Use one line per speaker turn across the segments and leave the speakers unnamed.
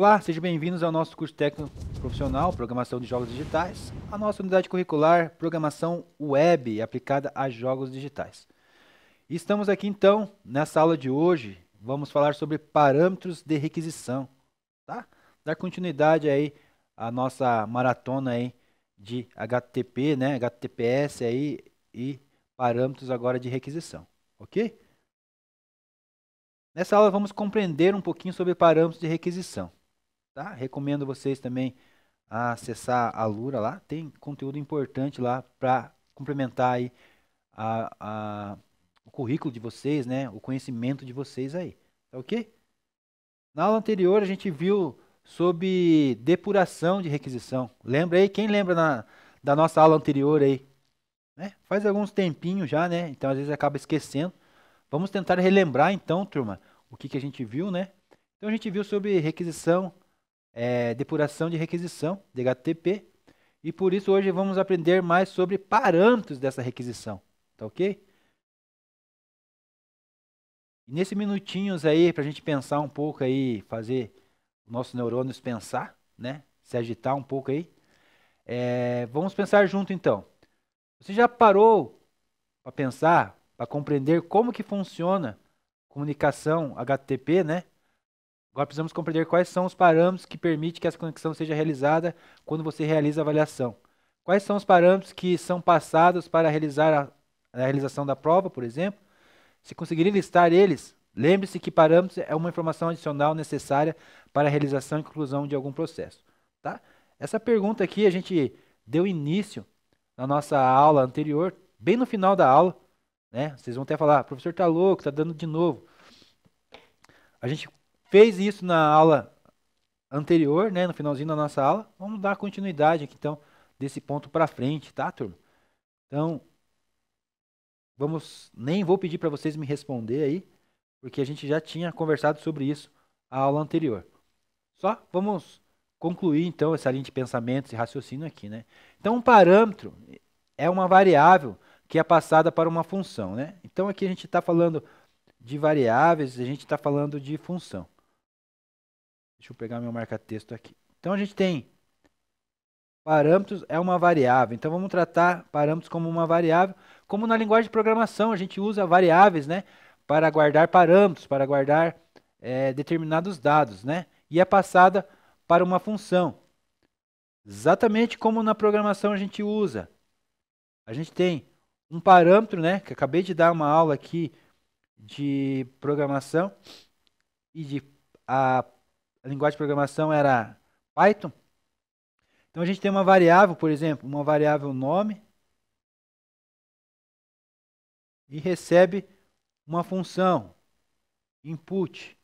Olá, sejam bem-vindos ao nosso curso técnico profissional, Programação de Jogos Digitais, a nossa unidade curricular, Programação Web aplicada a jogos digitais. E estamos aqui então, nessa aula de hoje, vamos falar sobre parâmetros de requisição, tá? Dar continuidade aí à nossa maratona aí de HTTP, né, HTTPS aí e parâmetros agora de requisição, ok? Nessa aula vamos compreender um pouquinho sobre parâmetros de requisição. Tá? Recomendo vocês também a acessar a Lura lá, tem conteúdo importante lá para complementar aí o currículo de vocês, né? O conhecimento de vocês aí, tá ok? Na aula anterior a gente viu sobre depuração de requisição. Lembra aí? Quem lembra da nossa aula anterior aí? Né? Faz alguns tempinhos já, né? Então às vezes acaba esquecendo. Vamos tentar relembrar então, turma, o que a gente viu, né? Então a gente viu sobre requisição, depuração de requisição, DHTP, e por isso hoje vamos aprender mais sobre parâmetros dessa requisição, tá ok? E nesse minutinhos aí, para a gente pensar um pouco aí, fazer nossos neurônios pensar, né? Se agitar um pouco aí, vamos pensar junto então. Você já parou para pensar, para compreender como que funciona comunicação HTTP, né? Agora precisamos compreender quais são os parâmetros que permitem que essa conexão seja realizada quando você realiza a avaliação. Quais são os parâmetros que são passados para realizar a realização da prova, por exemplo? Se conseguir listar eles, lembre-se que parâmetros é uma informação adicional necessária para a realização e conclusão de algum processo. Tá? Essa pergunta aqui a gente deu início na nossa aula anterior, bem no final da aula. Né? Vocês vão até falar, professor está louco, está dando de novo. A gente fez isso na aula anterior, né, no finalzinho da nossa aula. Vamos dar continuidade aqui, então, desse ponto para frente, tá, turma? Então, nem vou pedir para vocês me responder aí, porque a gente já tinha conversado sobre isso na aula anterior. Só vamos concluir, então, essa linha de pensamento, esse raciocínio aqui, né? Então, um parâmetro é uma variável que é passada para uma função, né? Então, aqui a gente está falando de variáveis, a gente está falando de função. Deixa eu pegar meu marca-texto aqui. Então, a gente tem parâmetros é uma variável. Então, vamos tratar parâmetros como uma variável. Como na linguagem de programação, a gente usa variáveis, né, para guardar parâmetros, para guardar determinados dados, né? E é passada para uma função. Exatamente como na programação a gente usa. A gente tem um parâmetro, né, que acabei de dar uma aula aqui de programação e a linguagem de programação era Python. Então a gente tem uma variável, por exemplo, uma variável nome e recebe uma função input.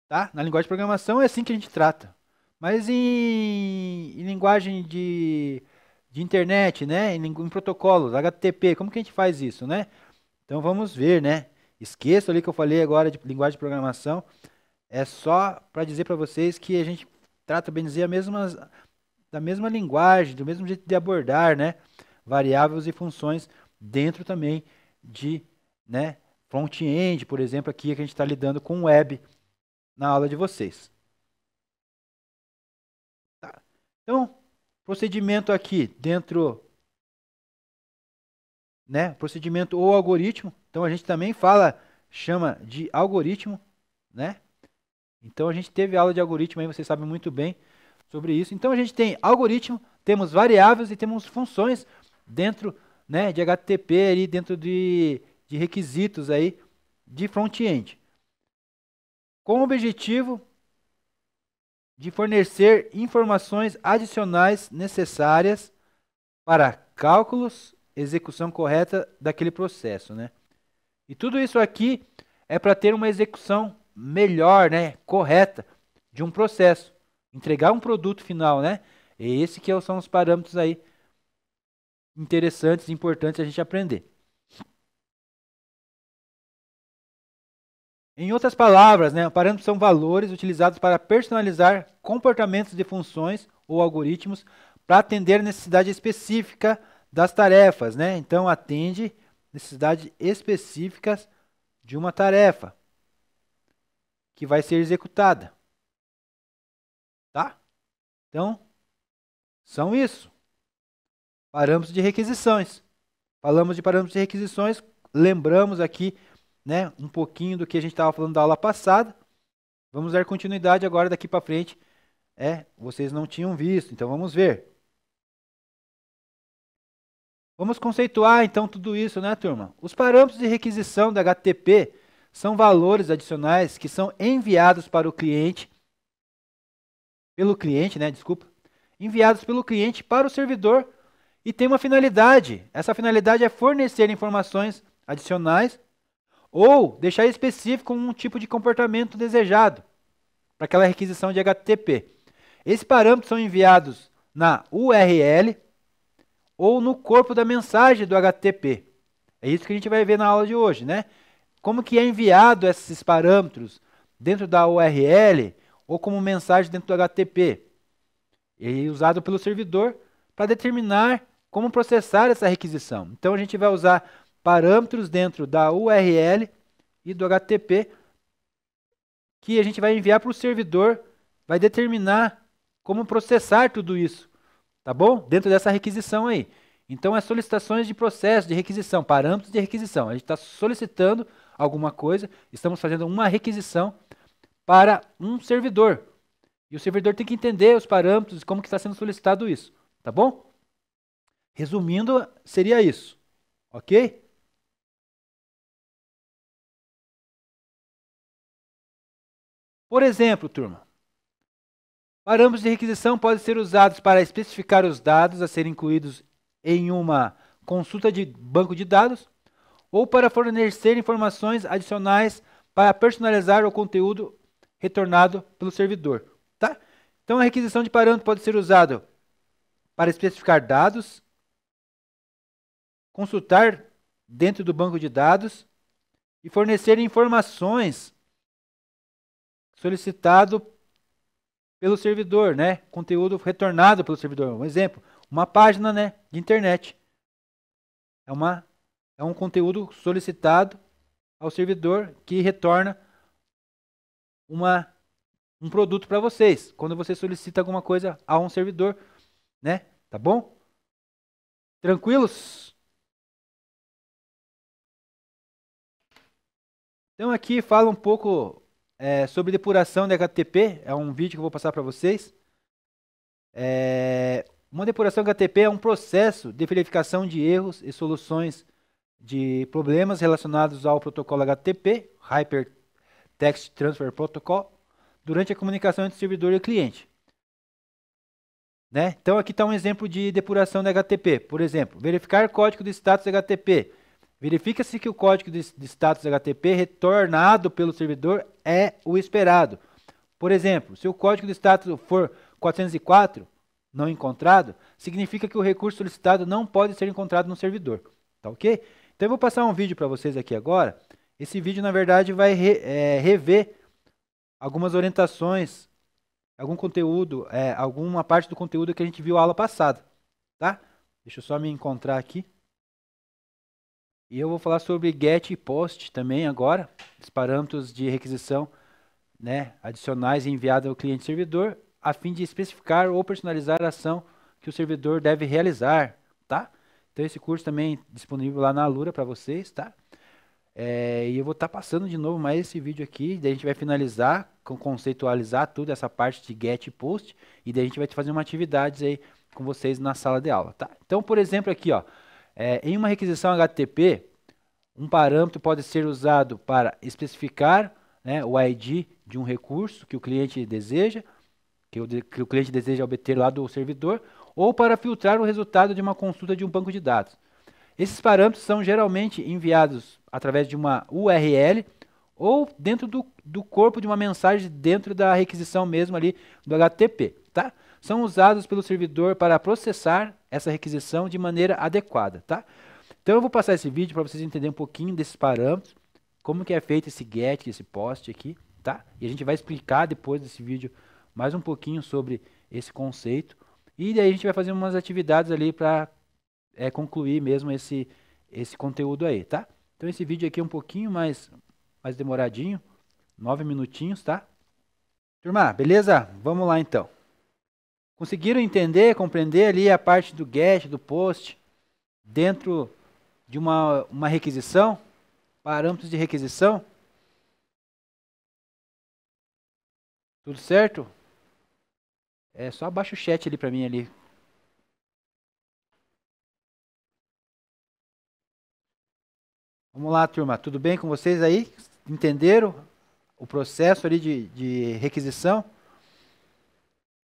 Tá? Na linguagem de programação é assim que a gente trata. Mas em linguagem de internet, né, em protocolos, HTTP, como que a gente faz isso, né? Então vamos ver, né? Esqueça ali que eu falei agora de linguagem de programação. É só para dizer para vocês que a gente trata, bem dizer, da mesma linguagem, do mesmo jeito de abordar, né? Variáveis e funções dentro também de, né, front-end, por exemplo, aqui que a gente está lidando com web na aula de vocês. Tá. Então, procedimento aqui dentro, né? Procedimento ou algoritmo. Então a gente também chama de algoritmo, né? Então a gente teve aula de algoritmo aí, vocês sabem muito bem sobre isso. Então a gente tem algoritmo, temos variáveis e temos funções dentro, né, de HTTP aí, dentro de requisitos aí de front-end. Com o objetivo de fornecer informações adicionais necessárias para cálculos, execução correta daquele processo, né? E tudo isso aqui é para ter uma execução melhor, né, correta de um processo, entregar um produto final, né? E esse que são os parâmetros aí interessantes e importantes a gente aprender. Em outras palavras, né, parâmetros são valores utilizados para personalizar comportamentos de funções ou algoritmos para atender necessidade específica das tarefas, né? Então atende necessidades específicas de uma tarefa. que vai ser executada. Tá? Então, são isso. Parâmetros de requisições. Falamos de parâmetros de requisições, lembramos aqui, né, um pouquinho do que a gente estava falando da aula passada. Vamos dar continuidade agora daqui para frente. Vocês não tinham visto, então vamos ver. Vamos conceituar então tudo isso, né, turma? Os parâmetros de requisição da HTTP são valores adicionais que são enviados para o cliente, enviados pelo cliente para o servidor e tem uma finalidade. Essa finalidade é fornecer informações adicionais ou deixar específico um tipo de comportamento desejado para aquela requisição de HTTP. Esses parâmetros são enviados na URL ou no corpo da mensagem do HTTP. É isso que a gente vai ver na aula de hoje, né? Como que é enviado esses parâmetros dentro da URL ou como mensagem dentro do HTTP. E é usado pelo servidor para determinar como processar essa requisição. Então a gente vai usar parâmetros dentro da URL e do HTTP que a gente vai enviar para o servidor, vai determinar como processar tudo isso, tá bom? Dentro dessa requisição aí. Então, as solicitações de processo de requisição, parâmetros de requisição. A gente está solicitando alguma coisa, estamos fazendo uma requisição para um servidor. E o servidor tem que entender os parâmetros e como que está sendo solicitado isso, tá bom? Resumindo, seria isso, ok? Por exemplo, turma, parâmetros de requisição podem ser usados para especificar os dados a serem incluídos em uma consulta de banco de dados ou para fornecer informações adicionais para personalizar o conteúdo retornado pelo servidor. Tá? Então, a requisição de parâmetro pode ser usada para especificar dados, consultar dentro do banco de dados e fornecer informações solicitado pelo servidor, né? Conteúdo retornado pelo servidor. Um exemplo, uma página, né, de internet. É um conteúdo solicitado ao servidor que retorna um produto para vocês. Quando você solicita alguma coisa a um servidor, né? Tá bom? Tranquilos? Então aqui fala um pouco sobre depuração de HTTP. É um vídeo que eu vou passar para vocês. Uma depuração HTTP é um processo de verificação de erros e soluções de problemas relacionados ao protocolo HTTP, Hypertext Transfer Protocol, durante a comunicação entre servidor e cliente. Né? Então aqui está um exemplo de depuração de HTTP. Por exemplo, verificar código de status HTTP. Verifica-se que o código de status HTTP retornado pelo servidor é o esperado. Por exemplo, se o código de status for 404, não encontrado, significa que o recurso solicitado não pode ser encontrado no servidor. Tá ok? Então eu vou passar um vídeo para vocês aqui agora. Esse vídeo, na verdade, vai rever algumas orientações, algum conteúdo, alguma parte do conteúdo que a gente viu na aula passada. Tá? Deixa eu só me encontrar aqui. E eu vou falar sobre GET e POST também agora, os parâmetros de requisição, né, adicionais enviados ao cliente servidor, a fim de especificar ou personalizar a ação que o servidor deve realizar, tá? Então esse curso também é disponível lá na Alura para vocês, tá? E eu vou estar passando de novo mais esse vídeo aqui, daí a gente vai finalizar, conceitualizar tudo essa parte de GET e POST, e daí a gente vai fazer uma atividade aí com vocês na sala de aula, tá? Então, por exemplo, aqui, ó, em uma requisição HTTP, um parâmetro pode ser usado para especificar, né, o ID de um recurso que o cliente deseja, que o cliente deseja obter lá do servidor, ou para filtrar o resultado de uma consulta de um banco de dados. Esses parâmetros são geralmente enviados através de uma URL ou dentro do corpo de uma mensagem dentro da requisição mesmo ali do HTTP, tá? São usados pelo servidor para processar essa requisição de maneira adequada, tá? Então eu vou passar esse vídeo para vocês entenderem um pouquinho desses parâmetros, como que é feito esse GET, esse POST aqui, tá? E a gente vai explicar depois desse vídeo mais um pouquinho sobre esse conceito. E daí a gente vai fazer umas atividades ali para concluir mesmo esse conteúdo aí, tá? Então esse vídeo aqui é um pouquinho mais demoradinho, 9 minutinhos, tá? Turma, beleza? Vamos lá então. Conseguiram entender, compreender ali a parte do get, do post, dentro de uma requisição? Parâmetros de requisição? Tudo certo? É só abaixa o chat ali para mim ali. Vamos lá, turma. Tudo bem com vocês aí? Entenderam o processo ali de requisição?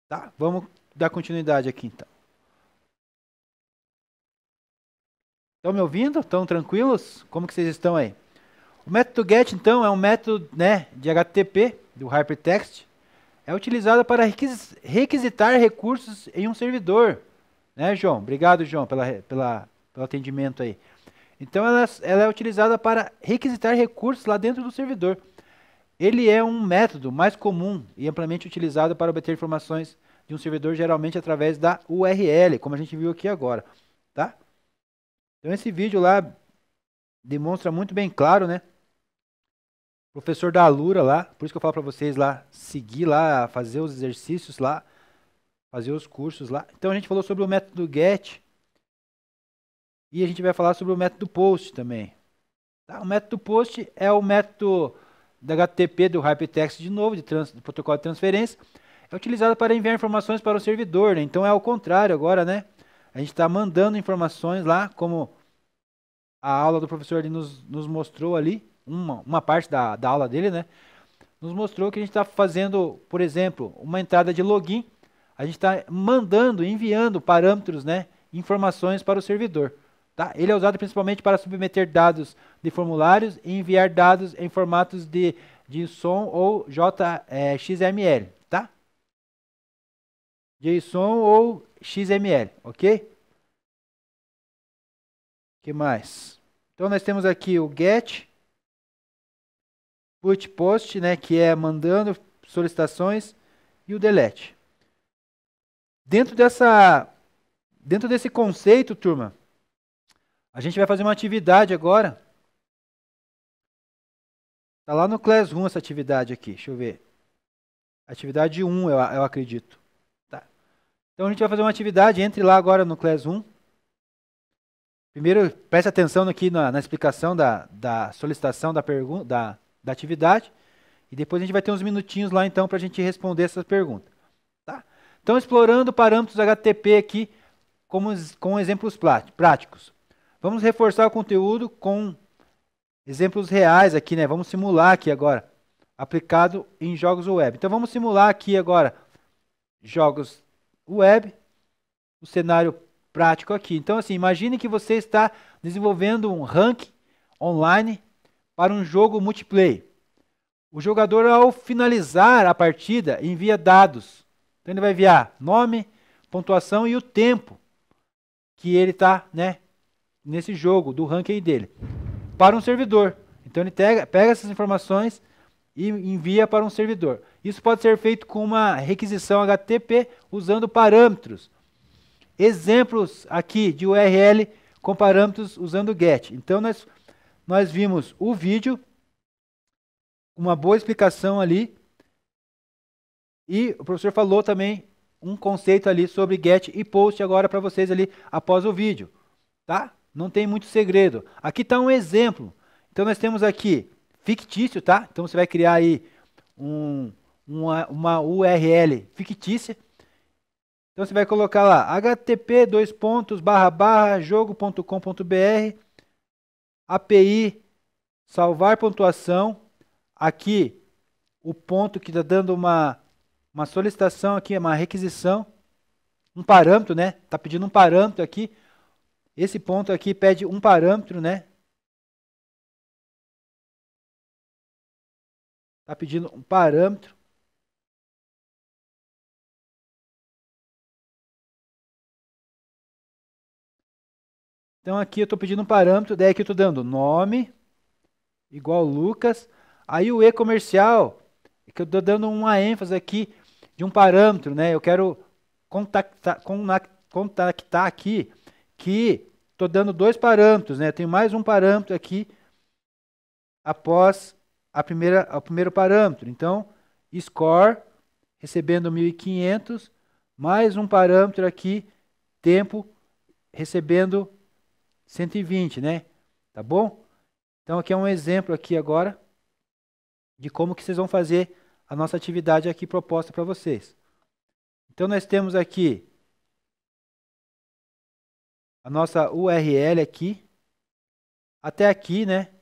Tá? Vamos dar continuidade aqui então. Estão me ouvindo? Estão tranquilos? Como que vocês estão aí? O método GET, então, é um método, né, de HTTP, do Hypertext. É utilizado para requisitar recursos em um servidor. Né, João? Obrigado, João, pelo atendimento aí. Então, ela é utilizada para requisitar recursos lá dentro do servidor. Ele é um método mais comum e amplamente utilizado para obter informações de um servidor, geralmente através da URL, como a gente viu aqui agora. Tá? Então, esse vídeo lá demonstra muito bem claro, né? Professor da Alura lá, por isso que eu falo para vocês lá, seguir lá, fazer os exercícios lá, fazer os cursos lá. Então, a gente falou sobre o método GET. E a gente vai falar sobre o método POST também. Tá? O método POST é o método da HTTP do Hypertext de novo, de protocolo de transferência. É utilizado para enviar informações para o servidor, né? Então é ao contrário agora, né? A gente está mandando informações lá, como a aula do professor ali nos mostrou ali, uma parte da aula dele, né? Nos mostrou que a gente está fazendo, por exemplo, uma entrada de login. A gente está mandando, enviando parâmetros, né? Informações para o servidor. Tá? Ele é usado principalmente para submeter dados de formulários e enviar dados em formatos de JSON ou XML, tá? JSON ou XML, ok? O que mais? Então nós temos aqui o GET, PUT POST, né, que é mandando solicitações, e o DELETE. Dentro desse conceito, turma, a gente vai fazer uma atividade agora. Está lá no Classroom essa atividade aqui, deixa eu ver. Atividade 1, eu acredito. Tá. Então a gente vai fazer uma atividade, entre lá agora no Classroom. Primeiro, preste atenção aqui na explicação da solicitação da atividade. E depois a gente vai ter uns minutinhos lá então para a gente responder essas perguntas. Tá? Então, explorando parâmetros HTTP aqui com exemplos práticos. Vamos reforçar o conteúdo com exemplos reais aqui, né? Vamos simular aqui agora, aplicado em jogos web. Então vamos simular aqui agora jogos web, o cenário prático aqui. Então assim, imagine que você está desenvolvendo um ranking online para um jogo multiplayer. O jogador, ao finalizar a partida, envia dados. Então ele vai enviar nome, pontuação e o tempo que ele está, né, nesse jogo, do ranking dele, para um servidor. Então ele pega essas informações e envia para um servidor. Isso pode ser feito com uma requisição HTTP usando parâmetros. Exemplos aqui de URL com parâmetros usando GET. Então nós vimos o vídeo, uma boa explicação ali, e o professor falou também um conceito ali sobre GET e POST agora para vocês ali após o vídeo. Tá? Não tem muito segredo. Aqui está um exemplo. Então nós temos aqui fictício, tá? Então você vai criar aí uma URL fictícia. Então você vai colocar lá http://jogo.com.br API salvar pontuação. Aqui o ponto que está dando uma solicitação aqui, uma requisição, um parâmetro, né? Está pedindo um parâmetro aqui. Esse ponto aqui pede um parâmetro, né? Está pedindo um parâmetro. Então aqui eu estou pedindo um parâmetro, daí aqui eu estou dando nome, igual Lucas. Aí o e-comercial, que eu estou dando uma ênfase aqui de um parâmetro, né? Eu quero contactar aqui, que estou dando dois parâmetros, né? Eu tenho mais um parâmetro aqui após o primeiro parâmetro. Então, score, recebendo 1.500, mais um parâmetro aqui, tempo, recebendo 120, né? Tá bom? Então, aqui é um exemplo aqui agora de como que vocês vão fazer a nossa atividade aqui proposta para vocês. Então, nós temos aqui a nossa URL aqui, até aqui, né?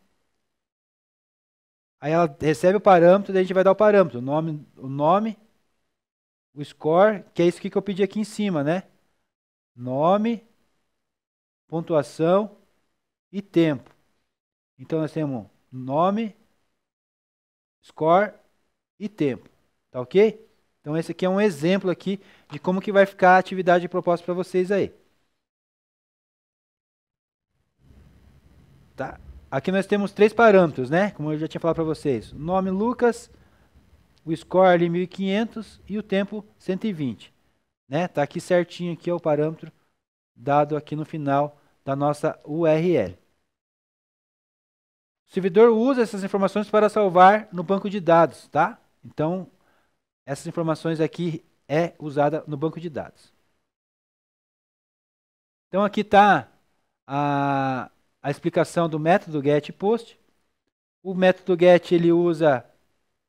Aí ela recebe o parâmetro, daí a gente vai dar o parâmetro, o nome, o score, que é isso que eu pedi aqui em cima, né? Nome, pontuação e tempo. Então, nós temos nome, score e tempo. Tá ok? Então, esse aqui é um exemplo aqui de como que vai ficar a atividade proposta para vocês aí. Tá? Aqui nós temos 3 parâmetros, né? Como eu já tinha falado para vocês. O nome Lucas, o score ali 1.500 e o tempo 120. Né? Tá aqui certinho aqui é o parâmetro dado aqui no final da nossa URL. O servidor usa essas informações para salvar no banco de dados, tá? Então, essas informações aqui é usada no banco de dados. Então, aqui está a explicação do método getPost. O método get ele usa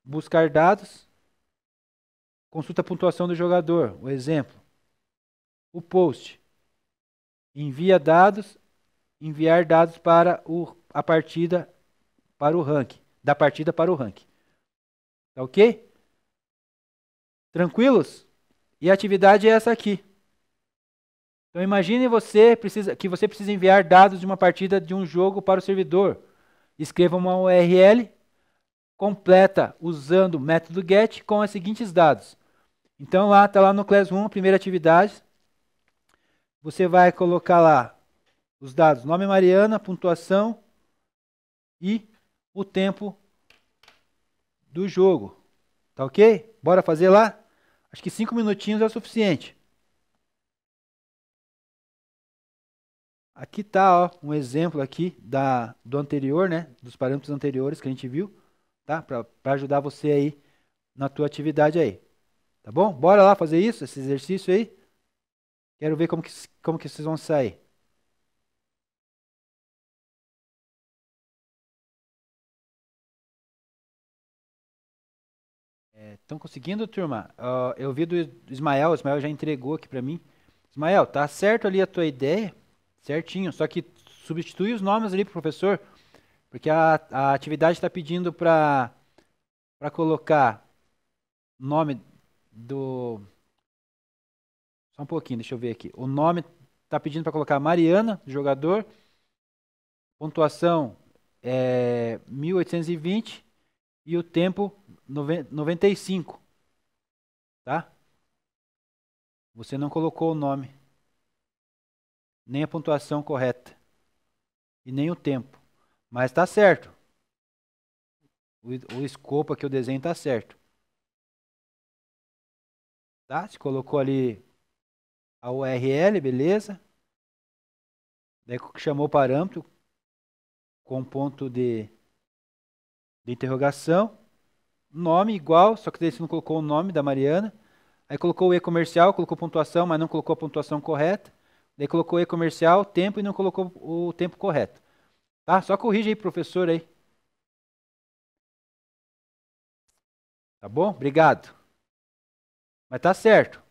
buscar dados, consulta a pontuação do jogador, o exemplo. O post envia dados, enviar dados para a partida, para o ranking, da partida para o ranking. Tá ok? Tranquilos? E a atividade é essa aqui. Então imagine que você precisa enviar dados de uma partida de um jogo para o servidor. Escreva uma URL completa usando o método get com os seguintes dados. Então lá está lá no Class 1, a primeira atividade. Você vai colocar lá os dados nome Mariana, pontuação e o tempo do jogo. Tá ok? Bora fazer lá? Acho que 5 minutinhos é o suficiente. Aqui tá, ó, um exemplo aqui do anterior, né? Dos parâmetros anteriores que a gente viu, tá? Para ajudar você aí na tua atividade aí. Tá bom? Bora lá fazer isso, esse exercício aí. Quero ver como que vocês vão sair. Estão conseguindo, turma? Eu vi do Ismael, o Ismael já entregou aqui para mim. Ismael, tá certo ali a tua ideia? Certinho, só que substitui os nomes ali pro professor, porque a atividade está pedindo para colocar nome do... Só um pouquinho, deixa eu ver aqui. O nome está pedindo para colocar Mariana, jogador. Pontuação é 1820 e o tempo 95. Tá? Você não colocou o nome, nem a pontuação correta e nem o tempo. Mas está certo. O escopo aqui, o desenho está certo. Tá? Você colocou ali a URL, beleza? Daí chamou o parâmetro com ponto de interrogação. Nome igual, só que daí você não colocou o nome da Mariana. Aí colocou o e-comercial, colocou pontuação, mas não colocou a pontuação correta. Daí colocou o e-comercial, tempo e não colocou o tempo correto. Tá? Só corrige aí, professor, aí. Tá bom? Obrigado. Mas tá certo.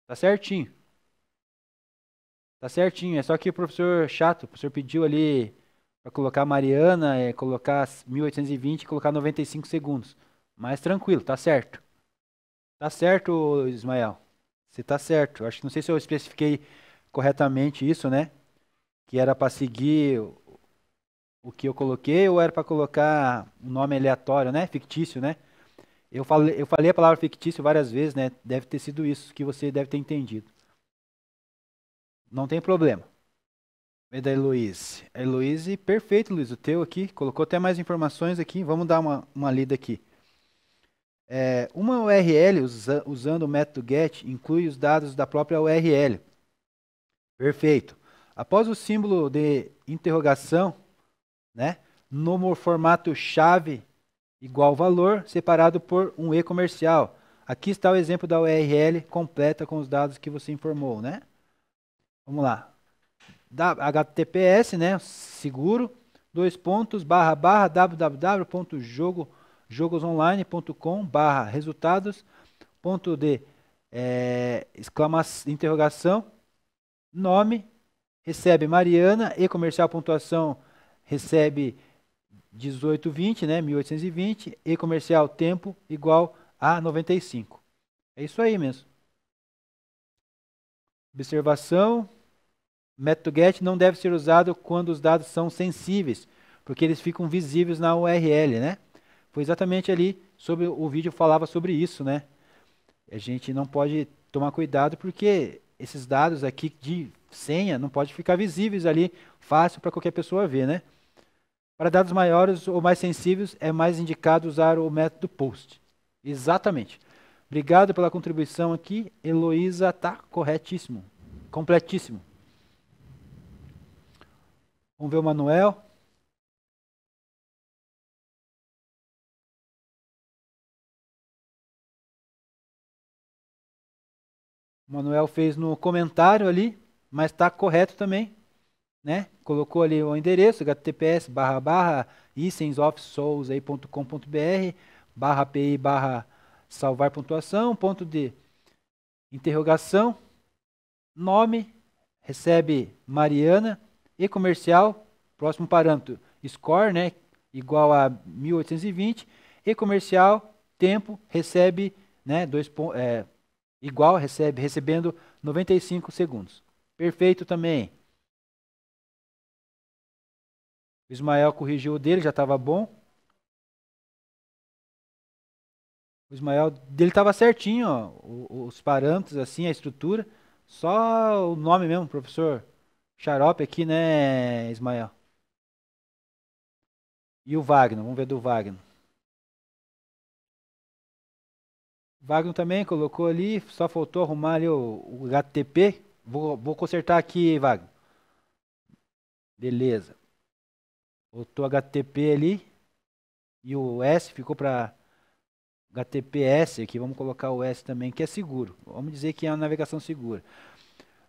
Tá certinho. Tá certinho. É só que o professor chato, o professor pediu ali para colocar Mariana, colocar 1820 e colocar 95 segundos. Mas tranquilo, tá certo. Tá certo, Ismael. Você tá certo. Acho que não sei se eu especifiquei corretamente isso, né? Que era para seguir o que eu coloquei ou era para colocar um nome aleatório, né? Fictício, né? Eu falei a palavra fictício várias vezes, né? Deve ter sido isso que você deve ter entendido. Não tem problema. E da Heloíse. A Heloíse, perfeito, Luiz. O teu aqui. Colocou até mais informações aqui. Vamos dar uma lida aqui. Uma URL usando o método get inclui os dados da própria URL. Perfeito. Após o símbolo de interrogação, né, no formato chave igual valor separado por um e comercial. Aqui está o exemplo da URL completa com os dados que você informou, né? Vamos lá. HTTPS, né? Seguro, www.jogosonline.com/resultados.de exclamação, interrogação, nome, recebe Mariana, e comercial pontuação recebe 1820, né? 1820, e comercial tempo igual a 95. É isso aí mesmo. Observação. Método GET não deve ser usado quando os dados são sensíveis, porque eles ficam visíveis na URL, né? Foi exatamente ali sobre o vídeo falava sobre isso, né? A gente não pode tomar cuidado porque esses dados aqui de senha não pode ficar visíveis ali fácil para qualquer pessoa ver, né? Para dados maiores ou mais sensíveis é mais indicado usar o método POST. Exatamente. Obrigado pela contribuição aqui, Heloísa, tá corretíssimo, completíssimo. Vamos ver o Manuel. O Manuel fez no comentário ali, mas está correto também, né? Colocou ali o endereço, https://icensoftsouls.com.br/api/salvar pontuação, ponto de interrogação, nome, recebe Mariana, e comercial, próximo parâmetro, score, né? Igual a 1820, e comercial, tempo, recebe, né? Igual, recebendo 95 segundos. Perfeito também. O Ismael corrigiu o dele, já estava bom. O Ismael dele estava certinho, ó, os parâmetros, assim, a estrutura. Só o nome mesmo, professor Xarope aqui, né, Ismael? E o Wagner, vamos ver do Wagner. Wagner também colocou ali, só faltou arrumar ali o HTTP. Vou consertar aqui, Wagner. Beleza. Botou HTTP ali. E o S ficou para HTTPS aqui. Vamos colocar o S também, que é seguro. Vamos dizer que é uma navegação segura.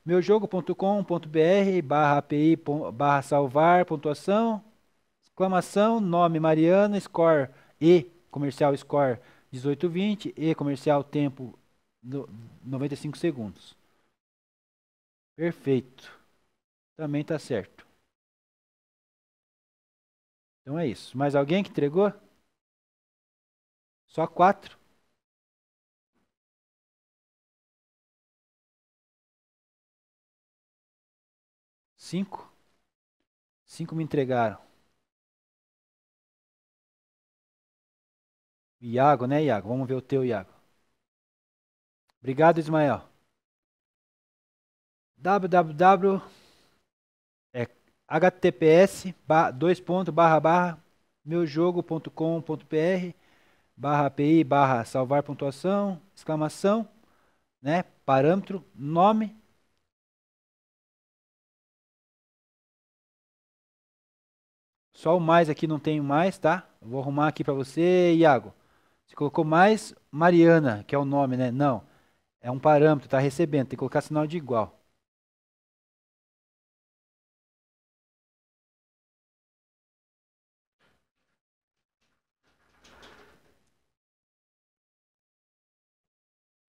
meujogo.com.br/api/salvar pontuação, exclamação, nome Mariana, score e comercial score 1820 e comercial tempo 95 segundos. Perfeito. Também está certo. Então é isso. Mais alguém que entregou? Só 4? 5? 5 me entregaram. Iago, né, Iago? Vamos ver o teu, Iago. Obrigado, Ismael. www https://meujogo.com.br/api/salvar pontuação, exclamação, né? Parâmetro, nome. Só o mais aqui não tem mais, tá? Vou arrumar aqui para você, Iago. Você colocou mais Mariana, que é o nome, né? Não. É um parâmetro, tá recebendo, tem que colocar sinal de igual.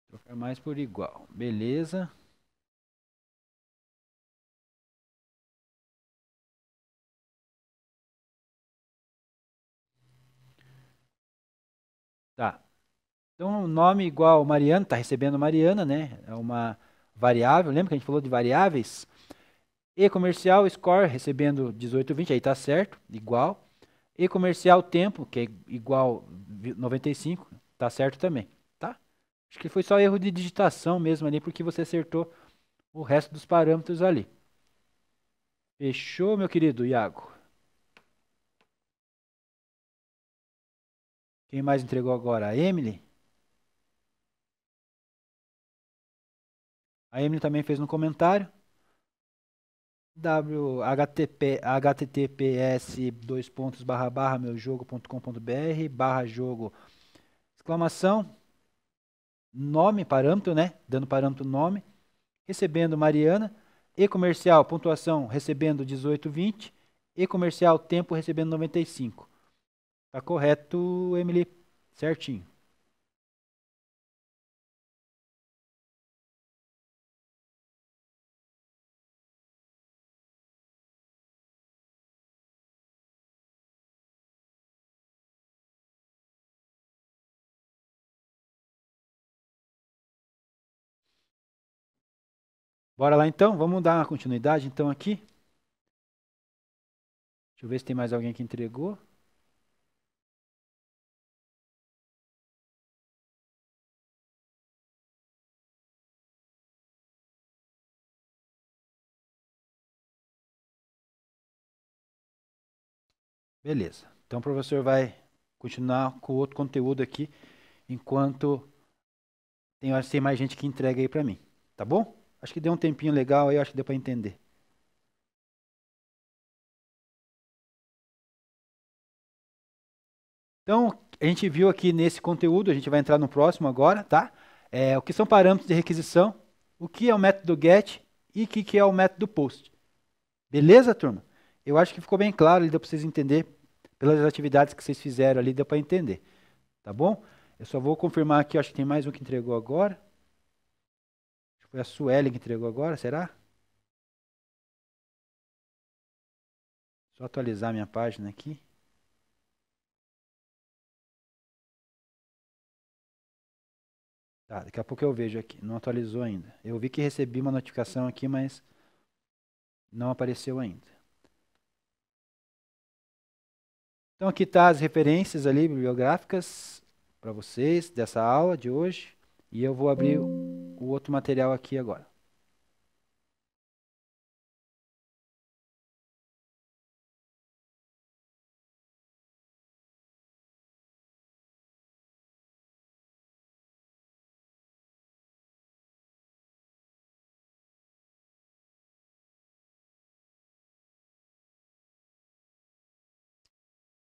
Trocar mais por igual. Beleza. Tá. Então, o nome igual Mariana, está recebendo Mariana, né? É uma variável. Lembra que a gente falou de variáveis? E comercial score recebendo 1820, aí está certo, igual. E comercial tempo, que é igual 95, está certo também, tá? Acho que foi só erro de digitação mesmo ali, porque você acertou o resto dos parâmetros ali. Fechou, meu querido Iago? Quem mais entregou agora? A Emily? A Emily também fez no comentário. https://meujogo.com.br/jogo, exclamação, nome, parâmetro, né? Dando parâmetro nome, recebendo Mariana, e comercial, pontuação, recebendo 18,20, e comercial, tempo, recebendo 95. Tá correto, Emily? Certinho. Bora lá então, vamos dar uma continuidade então aqui. Deixa eu ver se tem mais alguém que entregou. Beleza. Então o professor vai continuar com outro conteúdo aqui, enquanto tem mais gente que entrega aí para mim. Tá bom? Acho que deu um tempinho legal aí, acho que deu para entender. Então, a gente viu aqui nesse conteúdo, a gente vai entrar no próximo agora, tá? O que são parâmetros de requisição, o que é o método GET e o que é o método POST. Beleza, turma? Eu acho que ficou bem claro, deu para vocês entenderem, pelas atividades que vocês fizeram ali, deu para entender. Tá bom? Eu só vou confirmar aqui, acho que tem mais um que entregou agora. Acho que foi a Sueli que entregou agora, será? Só atualizar minha página aqui. Tá, daqui a pouco eu vejo aqui. Não atualizou ainda. Eu vi que recebi uma notificação aqui, mas não apareceu ainda. Então aqui tá as referências ali bibliográficas para vocês dessa aula de hoje. E eu vou abrir o outro material aqui agora.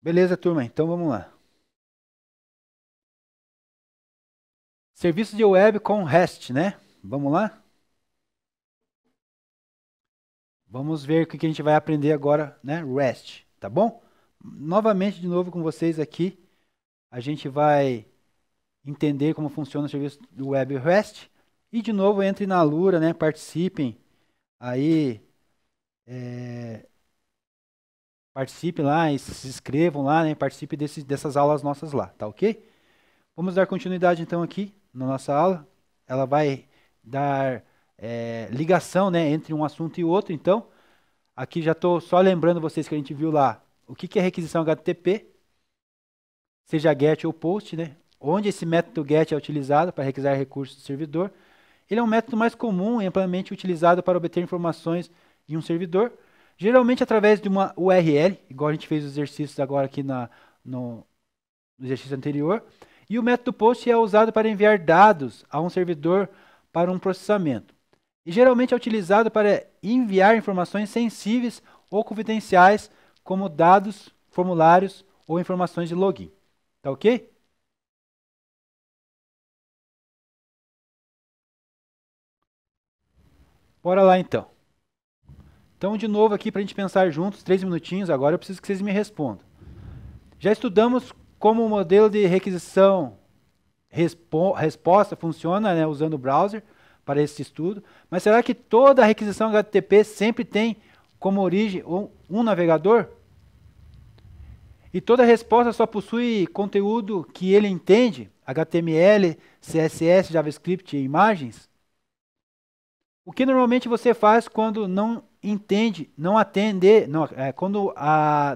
Beleza, turma? Então vamos lá. Serviço de web com REST, né? Vamos lá? Vamos ver o que a gente vai aprender agora, né? REST, tá bom? Novamente, de novo com vocês aqui, a gente vai entender como funciona o serviço do web REST. E de novo, entre na Alura, né? Participem aí, participem lá e se inscrevam lá, né? Participem dessas aulas nossas lá, tá ok? Vamos dar continuidade então aqui na nossa aula. Ela vai dar ligação, né, entre um assunto e outro. Então, aqui já estou só lembrando vocês que a gente viu lá o que é requisição HTTP, seja GET ou POST, né? Onde esse método GET é utilizado para requisitar recursos do servidor. Ele é um método mais comum e amplamente utilizado para obter informações em um servidor, geralmente através de uma URL, igual a gente fez os exercícios agora aqui no exercício anterior. E o método POST é usado para enviar dados a um servidor para um processamento. E geralmente é utilizado para enviar informações sensíveis ou confidenciais, como dados, formulários ou informações de login. Tá ok? Bora lá então. Então, de novo aqui para a gente pensar juntos, 3 minutinhos agora, eu preciso que vocês me respondam. Já estudamos como o modelo de requisição resposta funciona, né, usando o browser para esse estudo, mas será que toda requisição HTTP sempre tem como origem um navegador? E toda resposta só possui conteúdo que ele entende? HTML, CSS, JavaScript e imagens? O que normalmente você faz quando não entende, não atende, quando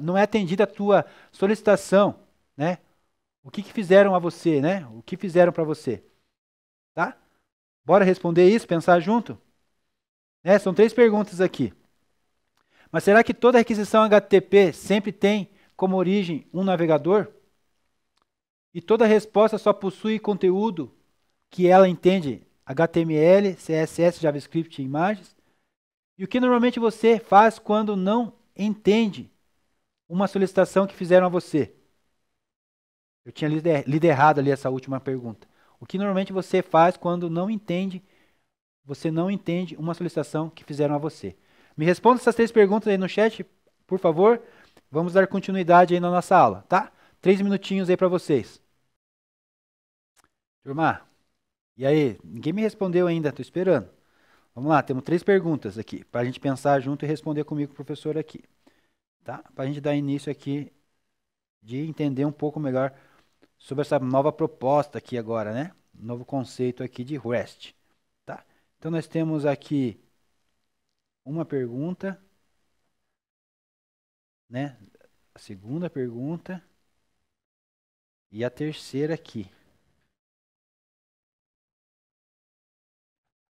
não é atendida a tua solicitação, né? O que fizeram a você, né? O que fizeram para você, tá? Bora responder isso, pensar junto? São 3 perguntas aqui. Mas será que toda requisição HTTP sempre tem como origem um navegador? E toda resposta só possui conteúdo que ela entende HTML, CSS, JavaScript e imagens? E o que normalmente você faz quando não entende uma solicitação que fizeram a você? Eu tinha lido errado ali essa última pergunta. O que normalmente você faz quando você não entende uma solicitação que fizeram a você? Me responda essas 3 perguntas aí no chat, por favor. Vamos dar continuidade aí na nossa aula, tá? 3 minutinhos aí para vocês. Turma, e aí? Ninguém me respondeu ainda, estou esperando. Vamos lá, temos 3 perguntas aqui, para a gente pensar junto e responder comigo, professor, aqui. Tá? Para a gente dar início aqui de entender um pouco melhor sobre essa nova proposta aqui agora, né? Novo conceito aqui de REST. Tá? Então, nós temos aqui uma pergunta, né? A segunda pergunta e a terceira aqui.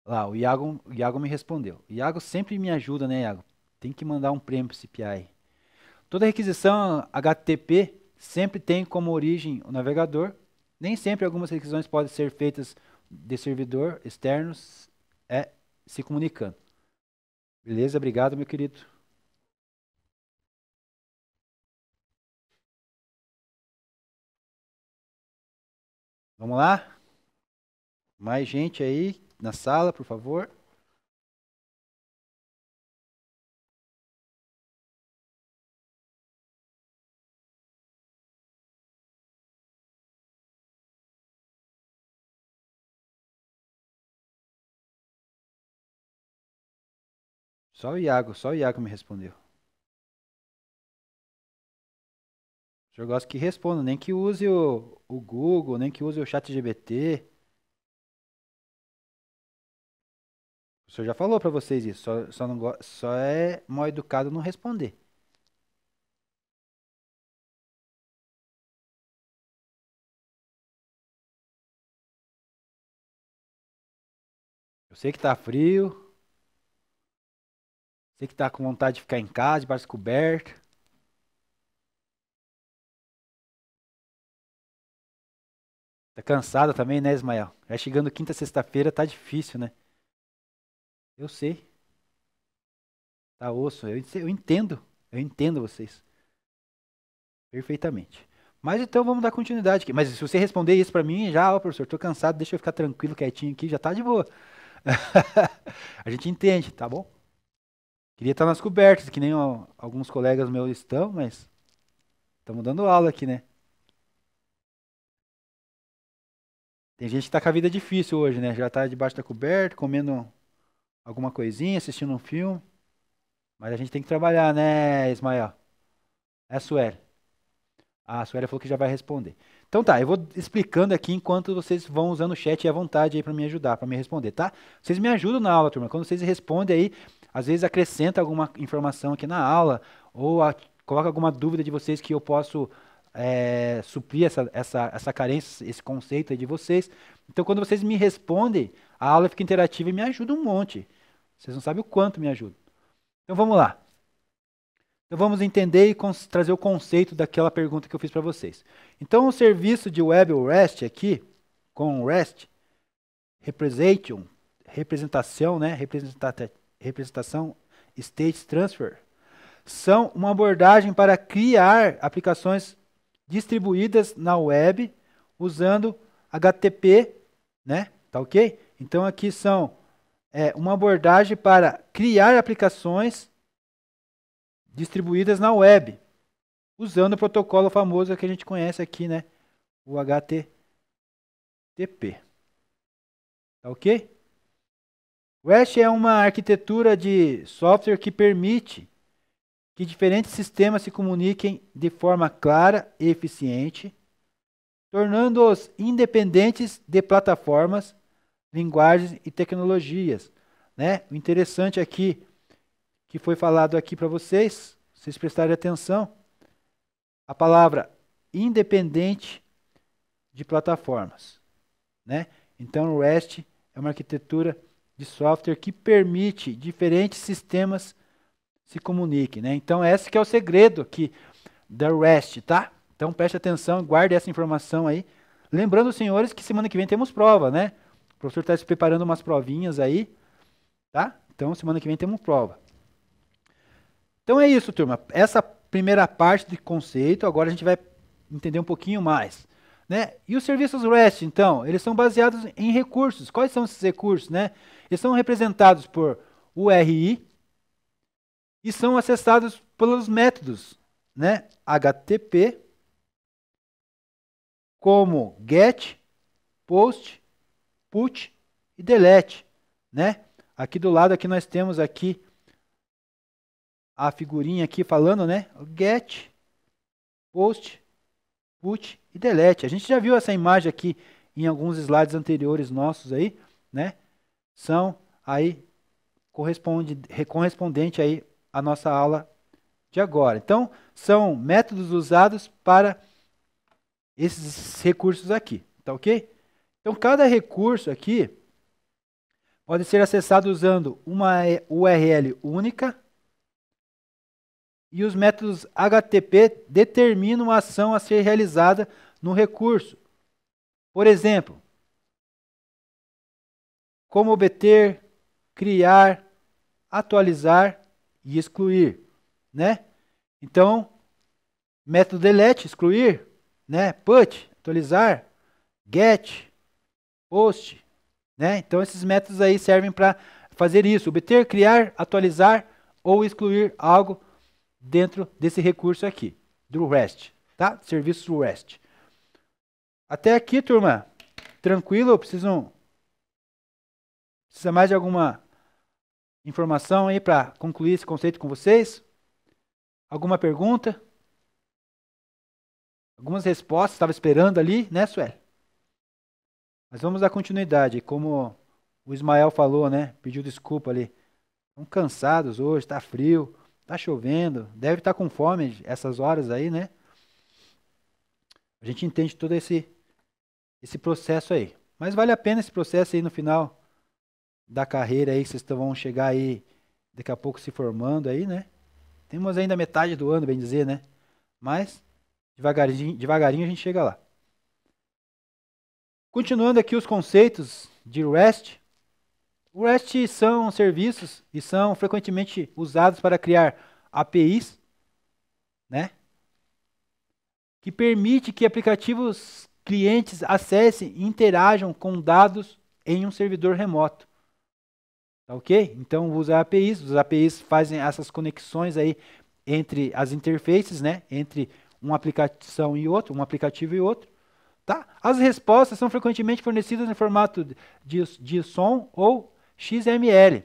Lá, o Iago me respondeu. O Iago sempre me ajuda, né, Iago? Tem que mandar um prêmio para esse PI. Toda requisição HTTP sempre tem como origem o navegador. Nem sempre algumas requisições podem ser feitas de servidor externos se comunicando. Beleza? Obrigado, meu querido. Vamos lá? Mais gente aí na sala, por favor. Só o Iago me respondeu. O senhor gosta que responda, nem que use o Google, nem que use o ChatGPT. O senhor já falou para vocês isso, só é mal educado não responder. Eu sei que tá frio, sei que tá com vontade de ficar em casa, debaixo coberto. Tá cansado também, né, Ismael? Já chegando quinta, sexta-feira, tá difícil, né? Eu sei. Tá osso. Eu entendo vocês. Perfeitamente. Mas então vamos dar continuidade aqui. Mas se você responder isso pra mim, já, ó, professor, tô cansado, deixa eu ficar tranquilo, quietinho aqui, já tá de boa. A gente entende, tá bom? Queria estar nas cobertas, que nem alguns colegas meus estão, mas estamos dando aula aqui, né? Tem gente que tá com a vida difícil hoje, né? Já tá debaixo da coberta, comendo alguma coisinha, assistindo um filme. Mas a gente tem que trabalhar, né, Ismael? É a Sueli. A Sueli falou que já vai responder. Então tá, eu vou explicando aqui enquanto vocês vão usando o chat e à vontade aí para me ajudar, para me responder, tá? Vocês me ajudam na aula, turma. Quando vocês respondem aí, às vezes acrescenta alguma informação aqui na aula ou coloca alguma dúvida de vocês que eu posso suprir essa carência, esse conceito aí de vocês. Então quando vocês me respondem, a aula fica interativa e me ajuda um monte. Vocês não sabem o quanto me ajuda. Então vamos lá. Então vamos entender e trazer o conceito daquela pergunta que eu fiz para vocês. Então o serviço de web REST aqui, com o REST, representação, né, representação, state transfer, são uma abordagem para criar aplicações distribuídas na web usando HTTP, né? Tá ok? Então aqui são uma abordagem para criar aplicações distribuídas na web, usando o protocolo famoso que a gente conhece aqui, né? O HTTP. Tá ok? REST é uma arquitetura de software que permite que diferentes sistemas se comuniquem de forma clara e eficiente, tornando-os independentes de plataformas, linguagens e tecnologias, né? O interessante aqui que foi falado aqui para vocês prestarem atenção, a palavra independente de plataformas, né? Então o REST é uma arquitetura de software que permite diferentes sistemas se comuniquem, né? Então esse que é o segredo aqui da REST, tá? Então preste atenção e guarde essa informação aí. Lembrando, senhores, que semana que vem temos prova, né? O professor está se preparando umas provinhas aí, tá? Então, semana que vem temos prova. Então é isso, turma. Essa primeira parte de conceito, agora a gente vai entender um pouquinho mais. Né? E os serviços REST, então, eles são baseados em recursos. Quais são esses recursos? Né? Eles são representados por URI e são acessados pelos métodos, né? HTTP, como GET, POST, PUT e DELETE. Né? Aqui do lado aqui nós temos aqui a figurinha aqui falando, né? GET, POST, PUT e DELETE. A gente já viu essa imagem aqui em alguns slides anteriores nossos aí, né? São aí correspondente aí à nossa aula de agora. Então, são métodos usados para esses recursos aqui, tá ok? Então, cada recurso aqui pode ser acessado usando uma URL única e os métodos HTTP determinam a ação a ser realizada no recurso. Por exemplo, como obter, criar, atualizar e excluir, né? Então, método delete, excluir, né? Put, atualizar, get, post, né? Então, esses métodos aí servem para fazer isso, obter, criar, atualizar ou excluir algo dentro desse recurso aqui, do REST, tá? Serviço REST. Até aqui, turma, tranquilo? Precisa mais de alguma informação aí para concluir esse conceito com vocês? Alguma pergunta? Algumas respostas, estava esperando ali, né, Sueli? Mas vamos dar continuidade, como o Ismael falou, né? Pediu desculpa ali. Estão cansados hoje, está frio. Tá chovendo, deve estar com fome essas horas aí, né? A gente entende todo esse processo aí. Mas vale a pena esse processo aí no final da carreira aí, vocês vão chegar aí daqui a pouco se formando aí, né? Temos ainda metade do ano, bem dizer, né? Mas devagarinho a gente chega lá. Continuando aqui os conceitos de REST. O REST são serviços e são frequentemente usados para criar APIs, né? Que permite que aplicativos clientes acessem e interajam com dados em um servidor remoto. Tá ok? Então, usa APIs. Os APIs fazem essas conexões aí entre as interfaces, né? Entre uma aplicação e outro, um aplicativo e outro. Tá? As respostas são frequentemente fornecidas em formato de som ou XML,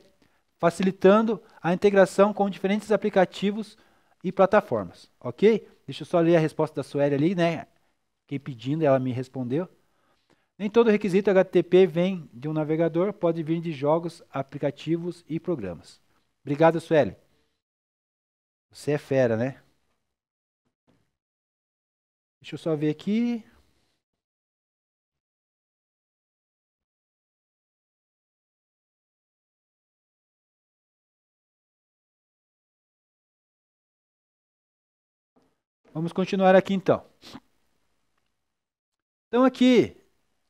facilitando a integração com diferentes aplicativos e plataformas, ok? Deixa eu só ler a resposta da Sueli ali, né? Fiquei pedindo, ela me respondeu. Nem todo requisito HTTP vem de um navegador, pode vir de jogos, aplicativos e programas. Obrigado, Sueli. Você é fera, né? Deixa eu só ver aqui. Vamos continuar aqui então. Então aqui,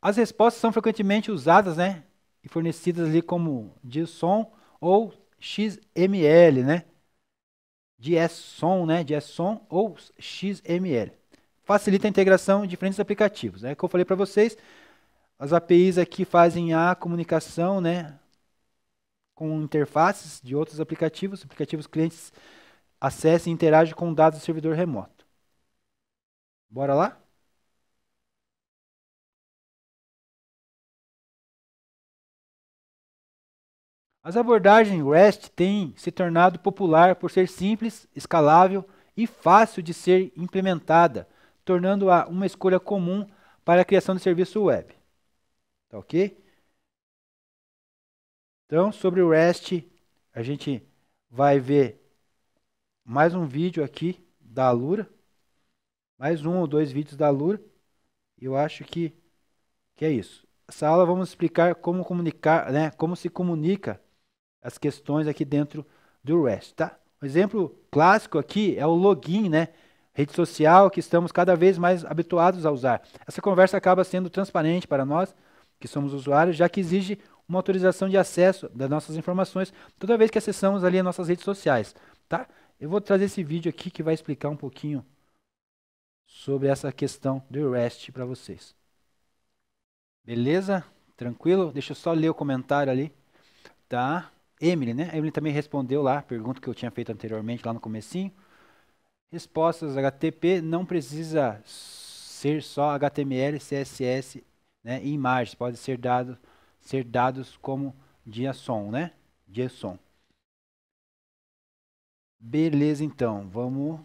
as respostas são frequentemente usadas, né? E fornecidas ali como JSON ou XML, né? JSON, né? JSON ou XML. Facilita a integração de diferentes aplicativos. É que eu falei para vocês, as APIs aqui fazem a comunicação, né? Com interfaces de outros aplicativos. Aplicativos clientes acessem e interagem com dados do servidor remoto. Bora lá? As abordagens REST têm se tornado popular por ser simples, escalável e fácil de ser implementada, tornando-a uma escolha comum para a criação de serviço web. Tá ok? Então, sobre o REST, a gente vai ver mais um vídeo aqui da Alura. Mais um ou dois vídeos da Alura. Eu acho que é isso. Essa aula vamos explicar como comunicar, né? Como se comunica as questões aqui dentro do REST, tá? Um exemplo clássico aqui é o login, né? Rede social que estamos cada vez mais habituados a usar. Essa conversa acaba sendo transparente para nós, que somos usuários, já que exige uma autorização de acesso das nossas informações toda vez que acessamos ali as nossas redes sociais, tá? Eu vou trazer esse vídeo aqui que vai explicar um pouquinho sobre essa questão do REST para vocês. Beleza? Tranquilo? Deixa eu só ler o comentário ali, tá? Emily, né? A Emily também respondeu lá a pergunta que eu tinha feito anteriormente lá no comecinho. Respostas HTTP não precisa ser só HTML, CSS, né, e imagens, pode ser dados como JSON, né? JSON. Beleza, então, vamos.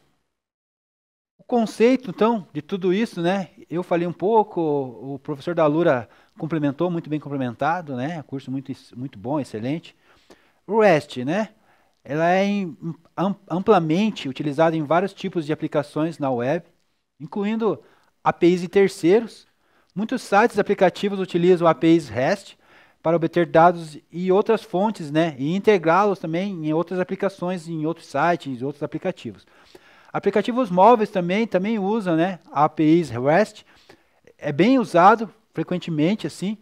O conceito, então, de tudo isso, né? Eu falei um pouco, o professor da Lura complementou, muito bem complementado, né? Curso muito bom, excelente. O REST, né? Ela é amplamente utilizada em vários tipos de aplicações na web, incluindo APIs de terceiros. Muitos sites e aplicativos utilizam APIs REST para obter dados e outras fontes, né? E integrá-los também em outras aplicações, em outros sites, em outros aplicativos. Aplicativos móveis também usam, né, APIs REST. É bem usado frequentemente assim.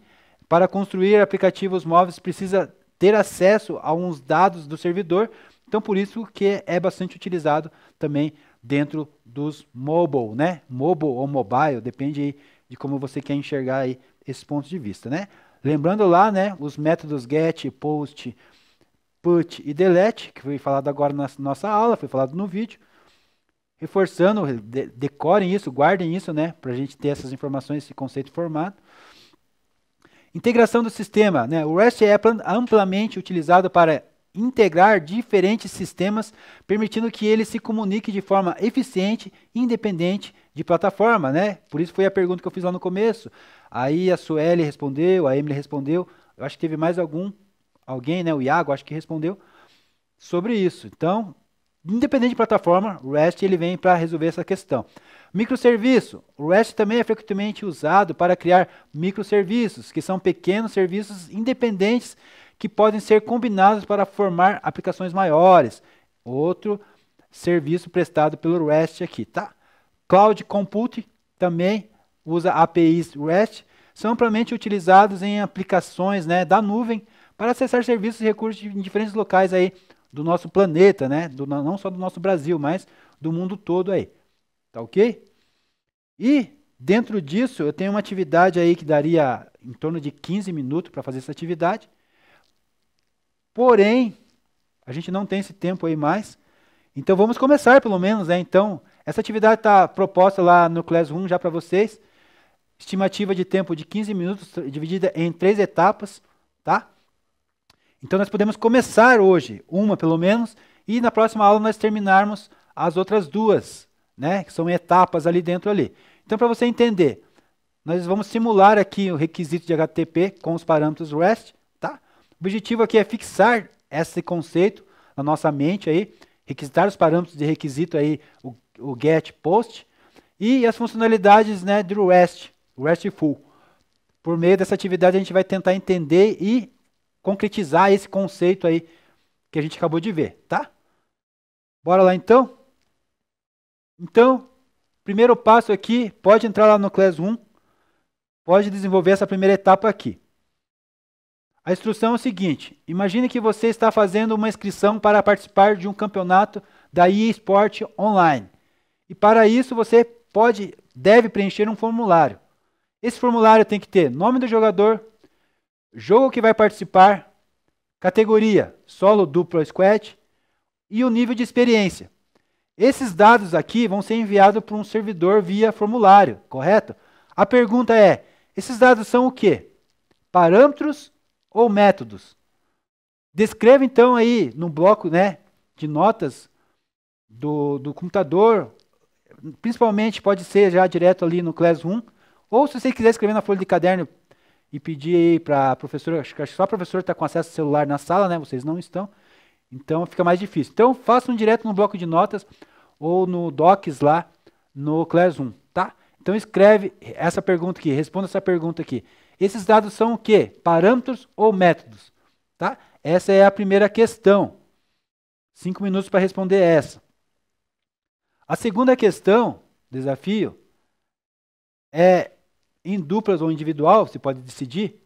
Para construir aplicativos móveis precisa ter acesso a uns dados do servidor. Então por isso que é bastante utilizado também dentro dos mobile, né? Mobile ou mobile, depende aí de como você quer enxergar aí esses pontos de vista, né? Lembrando lá, né, os métodos get, post, put e delete, que foi falado agora na nossa aula, foi falado no vídeo. Reforçando, decorem isso, guardem isso, né, para a gente ter essas informações, esse conceito formado. Integração do sistema, né? O REST é amplamente utilizado para integrar diferentes sistemas, permitindo que ele se comunique de forma eficiente e independente de plataforma, né? Por isso foi a pergunta que eu fiz lá no começo. Aí a Sueli respondeu, a Emily respondeu, eu acho que teve mais alguém, né? O Iago, acho que respondeu sobre isso. Então, independente de plataforma, o REST ele vem para resolver essa questão. Microserviço. O REST também é frequentemente usado para criar microserviços, que são pequenos serviços independentes que podem ser combinados para formar aplicações maiores. Outro serviço prestado pelo REST aqui, tá? Cloud Computing também usa APIs REST, são amplamente utilizados em aplicações, né, da nuvem para acessar serviços e recursos em diferentes locais aí do nosso planeta, né? Não só do nosso Brasil, mas do mundo todo aí. Tá ok? E dentro disso eu tenho uma atividade aí que daria em torno de 15 minutos para fazer essa atividade. Porém, a gente não tem esse tempo aí mais. Então vamos começar pelo menos, né? Então, essa atividade está proposta lá no Classroom já para vocês. Estimativa de tempo de 15 minutos, dividida em 3 etapas, tá? Então nós podemos começar hoje, uma pelo menos, e na próxima aula nós terminarmos as outras duas, né? Que são etapas ali dentro ali. Então para você entender, nós vamos simular aqui o requisito de HTTP com os parâmetros REST, tá? O objetivo aqui é fixar esse conceito na nossa mente aí, requisitar os parâmetros de requisito aí, o GET, POST, e as funcionalidades, né, do REST, o RESTful. Por meio dessa atividade a gente vai tentar entender e concretizar esse conceito aí que a gente acabou de ver, tá? Bora lá então? Então, primeiro passo aqui, pode entrar lá no Classroom, pode desenvolver essa primeira etapa aqui. A instrução é o seguinte, imagine que você está fazendo uma inscrição para participar de um campeonato da EA Sport Online. E para isso você deve preencher um formulário. Esse formulário tem que ter nome do jogador, jogo que vai participar, categoria, solo, duplo, squad e o nível de experiência. Esses dados aqui vão ser enviados para um servidor via formulário, correto? A pergunta é, esses dados são o quê? Parâmetros ou métodos? Descreva então aí no bloco, né, de notas do computador, principalmente pode ser já direto ali no Classroom, ou se você quiser escrever na folha de caderno e pedir aí para a professora, acho que só a professora está com acesso ao celular na sala, né? Vocês não estão, então fica mais difícil. Então façam direto no bloco de notas ou no Docs lá no Classroom, tá? Então escreve essa pergunta aqui, responda essa pergunta aqui. Esses dados são o quê? Parâmetros ou métodos? Tá? Essa é a primeira questão. 5 minutos para responder essa. A segunda questão, desafio, é em duplas ou individual, você pode decidir.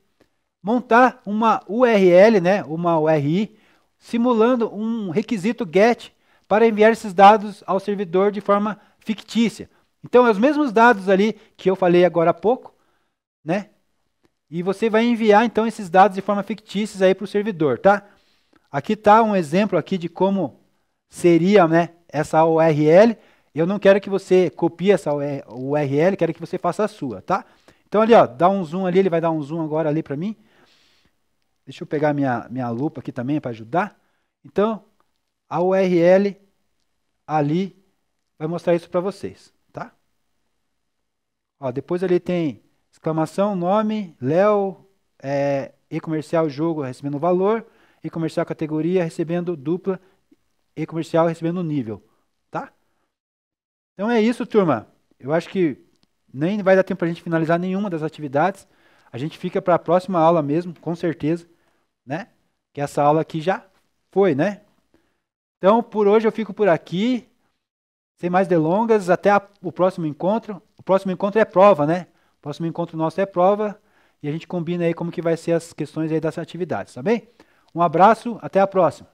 montar uma URL, né, uma URI, simulando um requisito GET para enviar esses dados ao servidor de forma fictícia. Então, é os mesmos dados ali que eu falei agora há pouco, né? E você vai enviar, então, esses dados de forma fictícia aí para o servidor, tá? Aqui está um exemplo aqui de como seria, né, essa URL. Eu não quero que você copie essa URL, quero que você faça a sua, tá? Então, ali, ó, dá um zoom ali, ele vai dar um zoom agora ali para mim. Deixa eu pegar minha lupa aqui também para ajudar. Então, a URL ali vai mostrar isso para vocês, tá? Ó, depois ali tem exclamação, nome, Léo, e-comercial jogo recebendo valor, e-comercial categoria recebendo dupla, e-comercial recebendo nível, tá? Então é isso, turma. Eu acho que nem vai dar tempo para a gente finalizar nenhuma das atividades. A gente fica para a próxima aula mesmo, com certeza, né? Que essa aula aqui já foi, né? Então, por hoje eu fico por aqui. Sem mais delongas, até o próximo encontro. O próximo encontro é prova, né? O próximo encontro nosso é prova. E a gente combina aí como que vai ser as questões aí das atividades, tá bem? Um abraço, até a próxima.